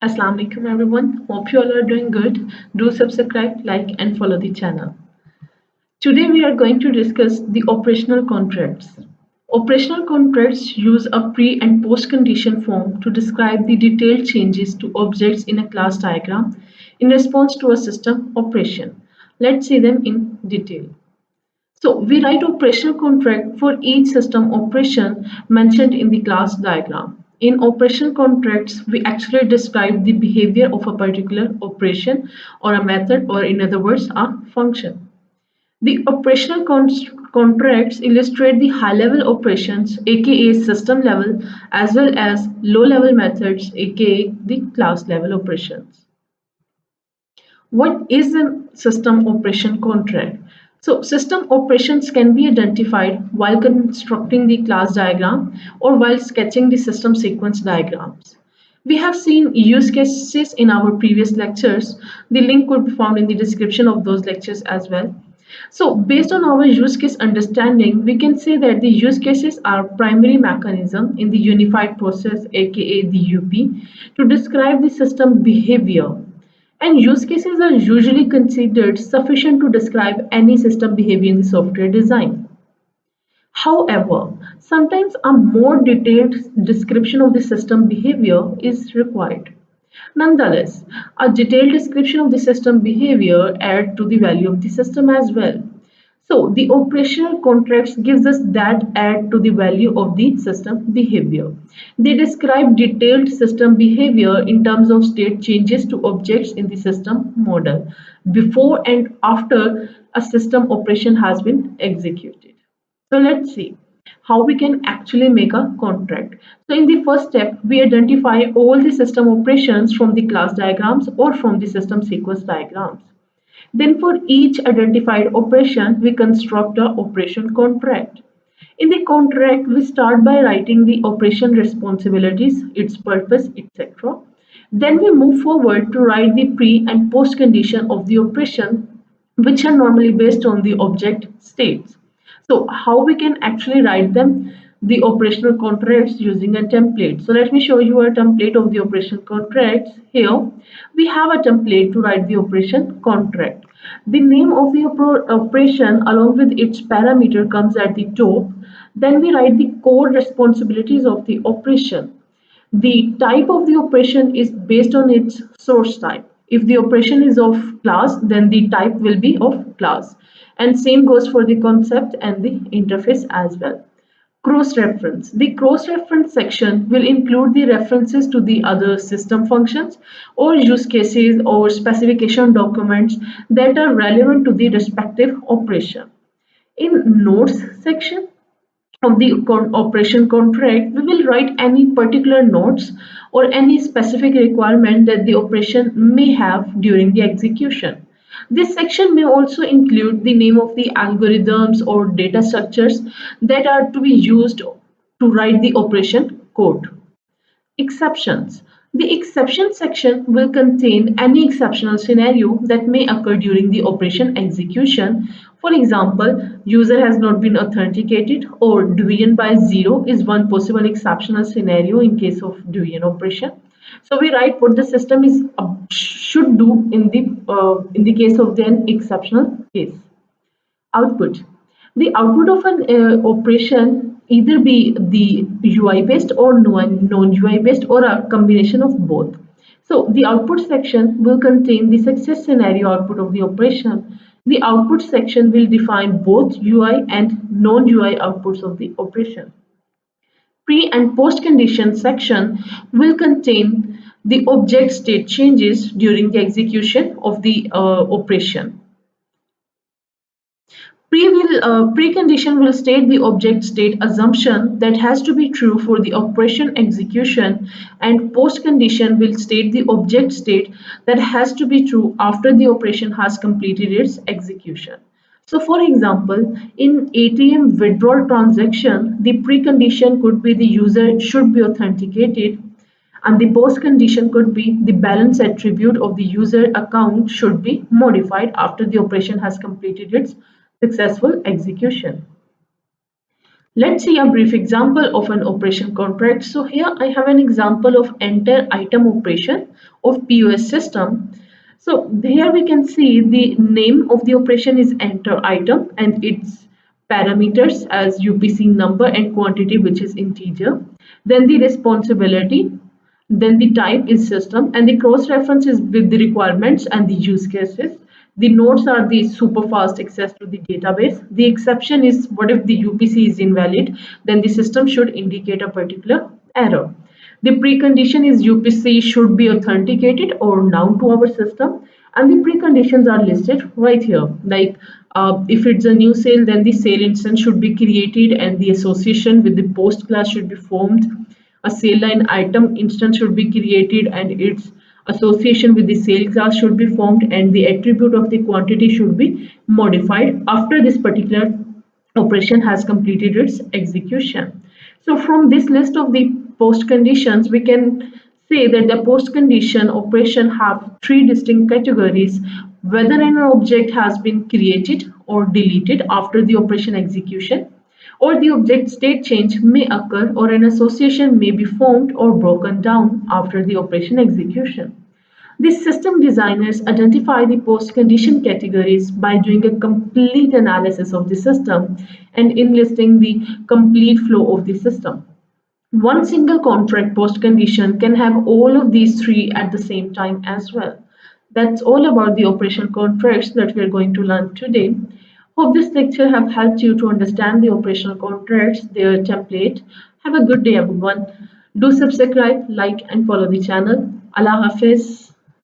Assalamu alaikum everyone. Hope you all are doing good. Do subscribe, like and follow the channel. Today we are going to discuss the operational contracts. Operational contracts use a pre and post condition form to describe the detailed changes to objects in a class diagram in response to a system operation. Let's see them in detail. So we write operational contract for each system operation mentioned in the class diagram. In operational contracts, we actually describe the behavior of a particular operation or a method, or in other words, a function. The operational contracts illustrate the high-level operations, aka system level, as well as low-level methods, aka the class level operations. What is a system operation contract? So system operations can be identified while constructing the class diagram or while sketching the system sequence diagrams. We have seen use cases in our previous lectures. The link could be found in the description of those lectures as well. So based on our use case understanding, we can say that the use cases are primary mechanism in the unified process, aka the UP, to describe the system behavior, and use cases are usually considered sufficient to describe any system behavior in the software design. However, sometimes a more detailed description of the system behavior is required. Nonetheless, a detailed description of the system behavior adds to the value of the system as well. So the operational contracts gives us that add to the value of the system behavior. They describe detailed system behavior in terms of state changes to objects in the system model before and after a system operation has been executed. So let's see how we can actually make a contract. So in the first step, we identify all the system operations from the class diagrams or from the system sequence diagrams. Then for each identified operation, we construct a operation contract. In the contract, we start by writing the operation responsibilities, its purpose, etc. Then we move forward to write the pre and post condition of the operation, which are normally based on the object states. So how we can actually write them? The operational contracts using a template. So let me show you a template of the operation contracts. Here we have a template to write the operation contract. The name of the operation along with its parameter comes at the top. Then we write the core responsibilities of the operation. The type of the operation is based on its source type. If the operation is of class, then the type will be of class. And same goes for the concept and the interface as well. Cross-reference. The cross-reference section will include the references to the other system functions or use cases or specification documents that are relevant to the respective operation. In notes section of the operation contract, we will write any particular notes or any specific requirement that the operation may have during the execution. This section may also include the name of the algorithms or data structures that are to be used to write the operation code. Exceptions. The exception section will contain any exceptional scenario that may occur during the operation execution. For example, user has not been authenticated or division by zero is one possible exceptional scenario in case of division operation. So we write what the system is should do in the case of the exceptional case. Output. The output of an operation either be the UI based or non-UI based or a combination of both. So the output section will contain the success scenario output of the operation. The output section will define both UI and non-UI outputs of the operation. Pre and post condition section will contain the object state changes during the execution of the operation. Precondition will state the object state assumption that has to be true for the operation execution, and postcondition will state the object state that has to be true after the operation has completed its execution. So for example, in ATM withdrawal transaction, the precondition could be the user should be authenticated, and the post condition could be the balance attribute of the user account should be modified after the operation has completed its successful execution. Let's see a brief example of an operation contract. So here I have an example of enter item operation of POS system. So here we can see the name of the operation is enter item and its parameters as UPC number and quantity, which is integer. Then the responsibility, then the type is system, and the cross reference is with the requirements and the use cases. The nodes are the super fast access to the database. The exception is what if the UPC is invalid, then the system should indicate a particular error. The precondition is UPC should be authenticated or known to our system, and the preconditions are listed right here. Like if it's a new sale, then the sale instance should be created and the association with the post class should be formed. A sale line item instance should be created and its association with the sale class should be formed, and the attribute of the quantity should be modified after this particular operation has completed its execution. So from this list of the post conditions, we can say that the post condition operation have three distinct categories: whether an object has been created or deleted after the operation execution, or the object state change may occur, or an association may be formed or broken down after the operation execution. These system designers identify the post-condition categories by doing a complete analysis of the system and enlisting the complete flow of the system. One single contract post-condition can have all of these three at the same time as well. That's all about the operation contracts that we're going to learn today. Hope this lecture have helped you to understand the operational contracts, their template. Have a good day everyone. Do subscribe, like and follow the channel. Allah Hafiz.